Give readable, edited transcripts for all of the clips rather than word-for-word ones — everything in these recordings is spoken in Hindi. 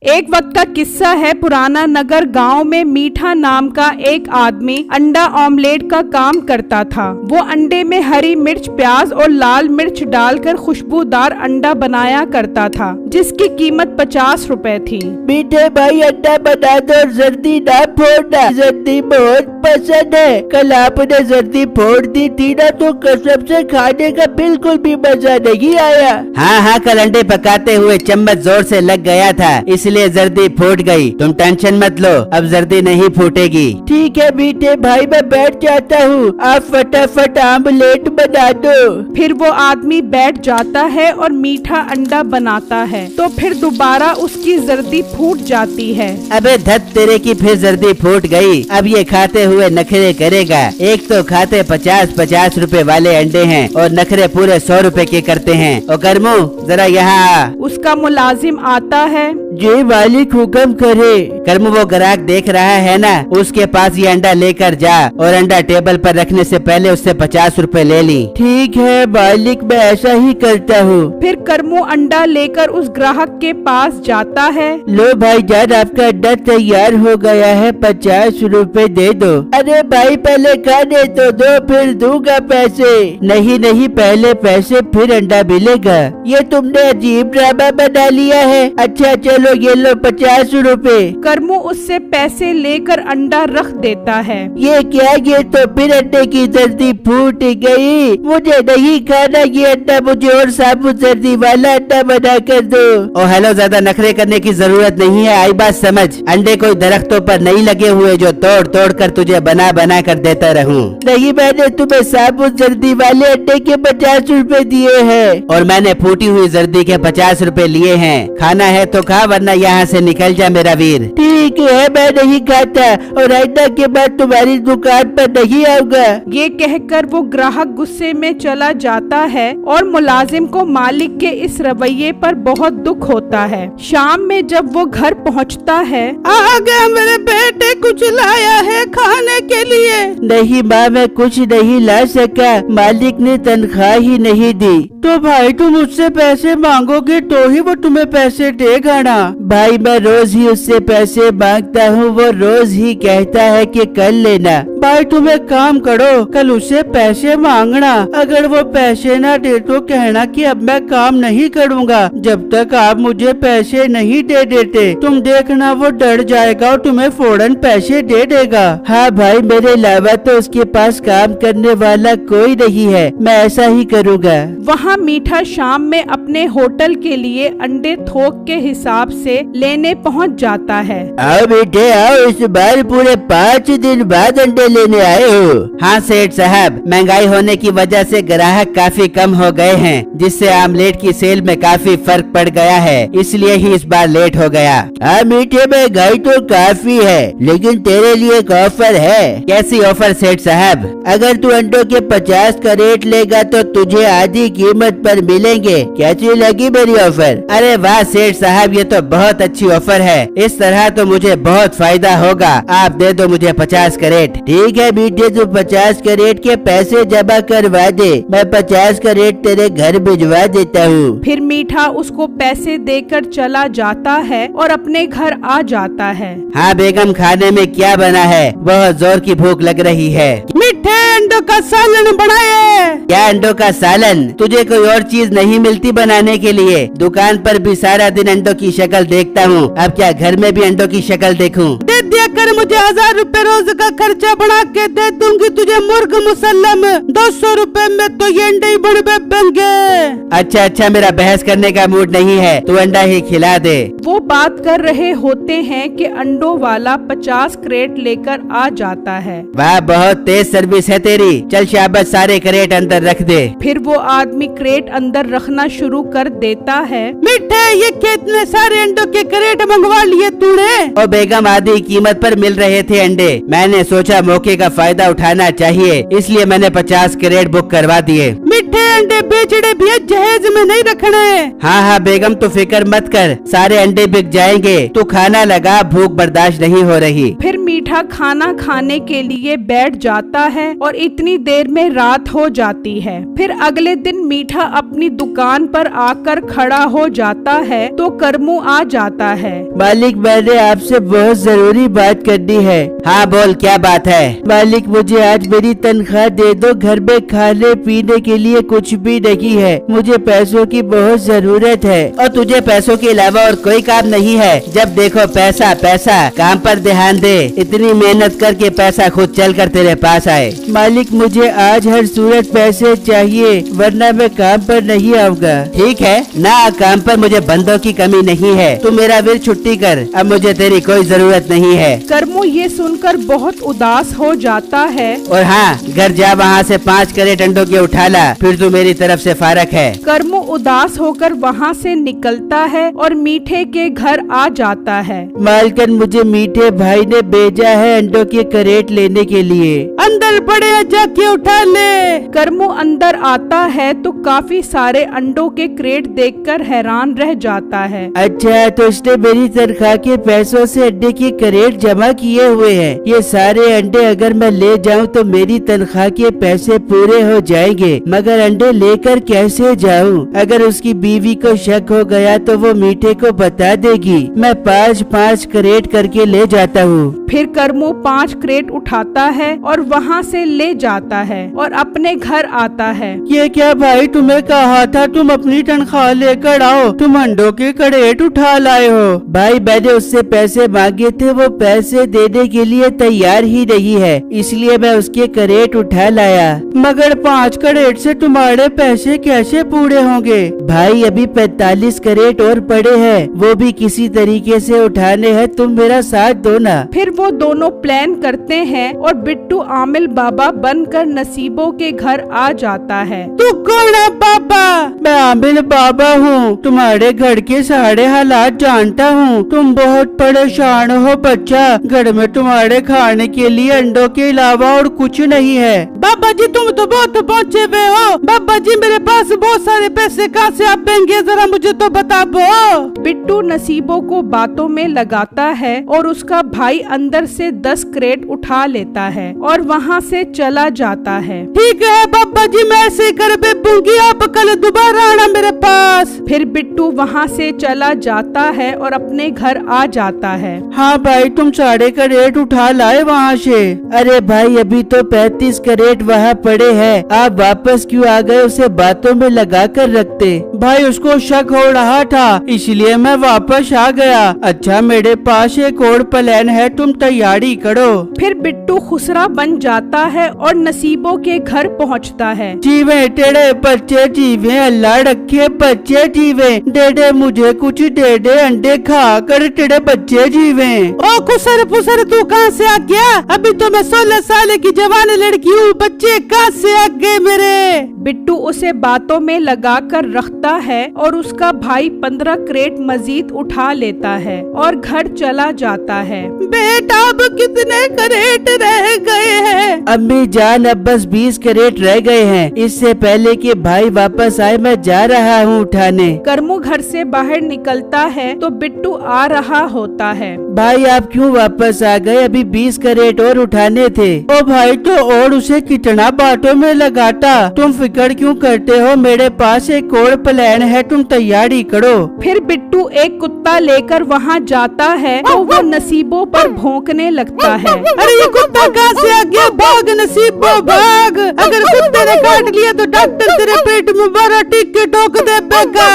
एक वक्त का किस्सा है। पुराना नगर गांव में मीठा नाम का एक आदमी अंडा ऑमलेट का काम करता था। वो अंडे में हरी मिर्च, प्याज और लाल मिर्च डालकर खुशबूदार अंडा बनाया करता था, जिसकी कीमत 50 रुपए थी। मीठे भाई अंडा बना दो, जर्दी ना फोड़ना, जर्दी बहुत पसंद है। कल आपने जर्दी फोड़ दी थी ना, तो कसम से खाने का बिल्कुल भी मजा नहीं आया। हाँ, कल अंडे पकाते हुए चम्मच जोर से लग गया था, इसलिए जर्दी फूट गई। तुम टेंशन मत लो, अब जर्दी नहीं फूटेगी। ठीक है मीठे भाई, मैं बैठ जाता हूँ, आप फटाफट आमलेट बना दो। फिर वो आदमी बैठ जाता है और मीठा अंडा बनाता है, तो फिर दोबारा उसकी जर्दी फूट जाती है। अबे धत तेरे की, फिर जर्दी फूट गई। अब ये खाते हुए नखरे करेगा। एक तो खाते 50-50 रुपए वाले अंडे हैं और नखरे पूरे 100 रुपए के करते हैं। ओ करमू, जरा यहाँ आ। उसका मुलाजिम आता है। जी मालिक, हुक्म करे। करमू, वो ग्राहक देख रहा है ना, उसके पास ये अंडा लेकर जा और अंडा टेबल पर रखने से पहले उससे 50 रुपए ले ली। ठीक है मालिक, मैं ऐसा ही करता हूँ। फिर करमू अंडा लेकर उस ग्राहक के पास जाता है। लो भाईजान, आपका अंडा तैयार हो गया है, 50 रुपए दे दो। अरे भाई पहले खाने तो दो, फिर दूंगा पैसे। नहीं, पहले पैसे फिर अंडा मिलेगा। ये तुमने अजीब ड्रामा बना लिया है। अच्छा चलो ये लो 50 रुपए। करमू उससे पैसे लेकर अंडा रख देता है। ये क्या, ये तो फिर अंडे की जर्दी फूट गई। मुझे नहीं खाना ये अंडा, मुझे और साबुत जर्दी वाला अंडा बना कर दो। ओ हेलो, ज्यादा नखरे करने की जरूरत नहीं है, आई बात समझ। अंडे कोई दरख्तों पर नहीं लगे हुए जो तोड़ तोड़ कर तुझे बना बना कर देता रहूं। नहीं, मैंने तुम्हें साबुत जर्दी वाले अंडे के 50 रुपए दिए हैं। और मैंने फूटी हुई जर्दी के 50 रुपए लिए हैं। खाना है तो खा, वरना यहाँ से निकल जा मेरा वीर। ठीक है, मैं नहीं खाता और आइंदा के बाद तुम्हारी दुकान पर नहीं आऊंगा। ये कहकर वो ग्राहक गुस्से में चला जाता है और मुलाजिम को मालिक के इस रवैये पर बहुत दुख होता है। शाम में जब वो घर पहुंचता है, आगे मेरे बेटे कुछ लाया है खाने के लिए। नहीं माँ, मैं कुछ नहीं ला सका, मालिक ने तनख्वाह ही नहीं दी। तो भाई तुम उससे पैसे मांगोगे तो ही वो तुम्हें पैसे देगा ना। भाई मैं रोज ही उससे पैसे मांगता हूँ, वो रोज ही कहता है कि कल लेना। भाई तुम एक काम करो, कल उससे पैसे मांगना। अगर वो पैसे ना दे तो कहना कि अब मैं काम नहीं करूँगा जब तक आप मुझे पैसे नहीं दे देते। तुम देखना वो डर जाएगा और तुम्हें फौरन पैसे दे देगा। हाँ भाई, मेरे अलावा तो उसके पास काम करने वाला कोई नहीं है, मैं ऐसा ही करूँगा। वहाँ मीठा शाम में अपने होटल के लिए अंडे थोक के हिसाब से लेने पहुँच जाता है। आओ बेटे आओ, इस बार पूरे 5 दिन बाद अंडे लेने आए हो। हाँ सेठ साहब, महंगाई होने की वजह से ग्राहक काफी कम हो गए हैं, जिससे आमलेट की सेल में काफी फर्क पड़ गया है, इसलिए ही इस बार लेट हो गया। हाँ मीठे, महंगाई तो काफी है, लेकिन तेरे लिए एक ऑफर है। कैसी ऑफर सेठ साहब? अगर तू अंडों के 50 का रेट लेगा तो तुझे आधी कीमत पर मिलेंगे। कैसी लगी मेरी ऑफर? अरे वाह सेठ साहब, ये तो बहुत अच्छी ऑफर है। इस तरह तो मुझे बहुत फायदा होगा। आप दे दो मुझे 50 का रेट। ठीक है बेटे, तू 50 का रेट के पैसे जमा करवा दे, मैं 50 का रेट तेरे घर भिजवा देता हूँ। फिर मीठा उसको पैसे देकर चला जाता है और अपने घर आ जाता है। हाँ बेगम, खाने में क्या बना है? बहुत जोर की भूख लग रही है। मीठे अंडों का सालन बनाए। क्या अंडों का सालन? तुझे कोई और चीज नहीं मिलती बनाने के लिए? दुकान पर भी सारा दिन अंडों की शक्ल देखता हूँ, अब क्या घर में भी अंडों की शक्ल देखूं? दे दिया कर, मुझे 1000 रुपए रोज का खर्चा बना के दे दूंगी तुझे मुर्ग मुसल्लम। 200 रुपए में तो ये अंडे ही बन गए। अच्छा, मेरा बहस करने का मूड नहीं है, तू अंडा ही खिला दे। वो बात कर रहे होते हैं कि अंडों वाला 50 क्रेट लेकर आ जाता है। वाह, बहुत तेज सर्विस है तेरी। चल शाबाश, सारे क्रेट अंदर रख दे। फिर वो आदमी क्रेट अंदर रखना शुरू कर देता है। मीठे, ये कितने सारे अंडों के क्रेट मंगवा लिए तूने? ओ बेगम, आधी कीमत पर मिल रहे थे अंडे। मैंने सोचा मौके का फायदा उठाना चाहिए, इसलिए मैंने 50 क्रेट बुक करवा दिए। मीठे अंडे बेचने भी है, जहेज में नहीं रखने। हाँ हाँ बेगम, तो फिक्र मत कर, सारे अंडे बिक जाएंगे। तू खाना लगा, भूख बर्दाश्त नहीं हो रही। फिर मीठा खाना खाने के लिए बैठ जाता है और इतनी देर में रात हो जाती है। फिर अगले दिन मीठा अपनी दुकान पर आकर खड़ा हो जाता है तो करमू आ जाता है। मालिक, मैंने आपसे बहुत जरूरी बात करनी है। हाँ बोल, क्या बात है? मालिक, मुझे आज मेरी तनख्वाह दे दो, घर में खाने पीने के लिए कुछ भी नहीं है, मुझे पैसों की बहुत जरूरत है। और तुझे पैसों के अलावा और कोई काम नहीं है? जब देखो पैसा पैसा, काम पर ध्यान दे। इतनी मेहनत करके पैसा खुद चल कर तेरे पास आए। मालिक, मुझे आज हर सूरत पैसे चाहिए, वरना मैं काम पर नहीं आऊँगा। ठीक है ना, काम पर मुझे बंदों की कमी नहीं है, तू मेरा वीर छुट्टी कर, अब मुझे तेरी कोई जरूरत नहीं है। करमू ये सुनकर बहुत उदास हो जाता है। और हाँ, घर जा, वहाँ से 5 कैरेट अंडों के उठा ला, फिर तू मेरी तरफ से फारक है। करमू उदास होकर वहाँ से निकलता है और मीठे के घर आ जाता है। मालकन, मुझे मीठे भाई ने भेजा है अंडों के कैरेट लेने के लिए। अंदर पड़े, जाके उठा ले। करमू अंदर आता है तो काफी सारे अंडों के क्रेट देखकर हैरान रह जाता है। अच्छा, तो उसने मेरी तनख्वाह के पैसों से अंडे के कैरेट जमा किए हुए हैं। ये सारे अंडे अगर मैं ले जाऊं तो मेरी तनख्वाह के पैसे पूरे हो जाएंगे, मगर अंडे लेकर कैसे जाऊं? अगर उसकी बीवी को शक हो गया तो वो मीठे को बता देगी। मैं 5-5 कैरेट करके ले जाता हूँ। फिर करमू 5 क्रेट उठाता है और वहाँ से ले जाता है और अपने घर आता है। ये क्या भाई, तुम्हें कहा था तुम अपनी तनख्वाह लेकर आओ, तुम अंडों के कैरेट उठा लाए हो। भाई, मैंने उससे पैसे मांगे थे, वो पैसे देने के लिए तैयार ही नहीं है, इसलिए मैं उसके कैरेट उठा लाया। मगर 5 कैरेट से तुम्हारे पैसे कैसे पूरे होंगे? भाई, अभी 45 कैरेट और पड़े हैं, वो भी किसी तरीके से उठाने हैं, तुम मेरा साथ दो ना। फिर वो दोनों प्लान करते हैं और बिट्टू आमिल बाबा बनकर नसीबों के घर आ जाता है। तू कौन है बाबा? मैं आमिल बाबा हूँ, तुम्हारे घर के सारे हालात जानता हूँ। तुम बहुत परेशान हो बच्चा, घर में तुम्हारे खाने के लिए अंडों के अलावा और कुछ नहीं है। बाबा जी, तुम तो बहुत पहुँचे हुए हो। बाबा जी, मेरे पास बहुत सारे पैसे कहाँ से आएंगे, जरा मुझे तो बता दो। बिट्टू नसीबों को बातों में लगाता है और उसका भाई अंदर से 10 क्रेट उठा लेता है और वहाँ से चला जाता है। ठीक है बाबा जी, मैं ऐसे कर बेबूंगी, आप कल दोबारा आना मेरे पास। फिर बिट्टू वहाँ से चला जाता है और अपने घर आ जाता है। हाँ भाई, तुम सारे कैरेट उठा लाए वहाँ से? अरे भाई, अभी तो 35 कैरेट वहाँ पड़े हैं, आप वापस क्यों आ गए? उसे बातों में लगा कर रखते। भाई, उसको शक हो रहा था, इसलिए मैं वापस आ गया। अच्छा, मेरे पास एक और प्लान है, तुम तैयारी करो। फिर बिट्टू खुसरा बन जाता है और नसीबों के घर पहुंचता है। जीवे तेरे बच्चे जीवे, अल्लाह रखे बच्चे जीवे, दे दे मुझे कुछ, दे दे अंडे खा कर तेरे बच्चे जीवे। ओ खुसर फुसर, तू कहाँ से आ गया? अभी तो मैं 16 साल की जवान लड़की हूँ, बच्चे कहाँ से आ गए मेरे? बिट्टू उसे बातों में लगा कर रखता है और उसका भाई 15 क्रेट मजीद उठा लेता है और घर चला जाता है। बेटा, अब कितने कैरेट रह गए हैं? अम्मी जान, अब बस 20 कैरेट रह गए हैं। इससे पहले कि भाई वापस आए, मैं जा रहा हूँ उठाने। करमू घर से बाहर निकलता है तो बिट्टू आ रहा होता है। भाई, आप क्यों वापस आ गए? अभी 20 कैरेट और उठाने थे। ओ भाई, तो और उसे कितना बातों में लगाता, तुम फिक्र क्यों करते हो? मेरे पास एक और प्लान है, तुम तैयारी करो। फिर बिट्टू एक कुत्ता लेकर वहाँ जाता है तो वो नसीबों पर भौंकने लगता है। अरे ये कुत्ता कहाँ से आ गया? भाग नसीबो भाग, अगर कुत्ते ने काट लिया तो डॉक्टर तेरे पेट में बड़ा टिक के ठोक देगा।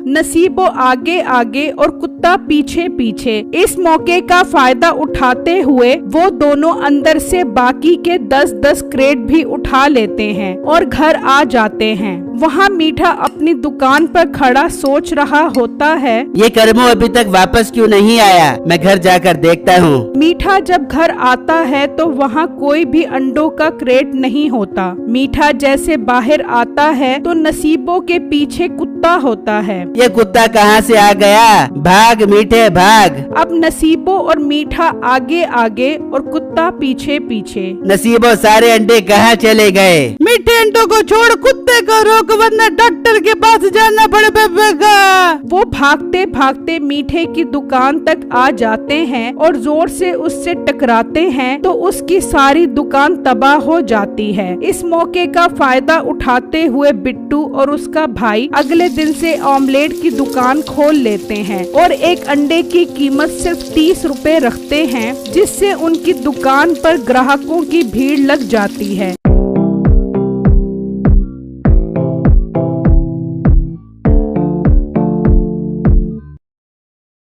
नसीबो आगे आगे और कुत्ता पीछे पीछे। इस मौके का फायदा उठाते हुए वो दोनों अंदर से बाकी के 10-10 क्रेट भी उठा लेते हैं और घर आ जाते हैं। वहाँ मीठा अपनी दुकान पर खड़ा सोच रहा होता है, ये करमू अभी तक वापस क्यों नहीं आया? मैं घर जाकर देखता हूँ। मीठा जब घर आता है तो वहाँ कोई भी अंडों का क्रेट नहीं होता। मीठा जैसे बाहर आता है तो नसीबों के पीछे कुत्ता होता है। ये कुत्ता कहाँ से आ गया? भाग मीठे भाग। अब नसीबों और मीठा आगे आगे और कुत्ता पीछे पीछे। नसीबों, सारे अंडे कहाँ चले गए? मीठे अंडों को छोड़, कुत्ते को रोक रोक वरना डॉक्टर के पास जाना पड़ेगा। वो भागते भागते मीठे की दुकान तक आ जाते हैं और जोर से उससे टकराते हैं तो उसकी सारी दुकान तबाह हो जाती है। इस मौके का फायदा उठाते हुए बिट्टू और उसका भाई अगले दिन से ऑमलेट की दुकान खोल लेते हैं और एक अंडे की कीमत सिर्फ 30 रुपए रखते हैं, जिससे उनकी दुकान पर ग्राहकों की भीड़ लग जाती है।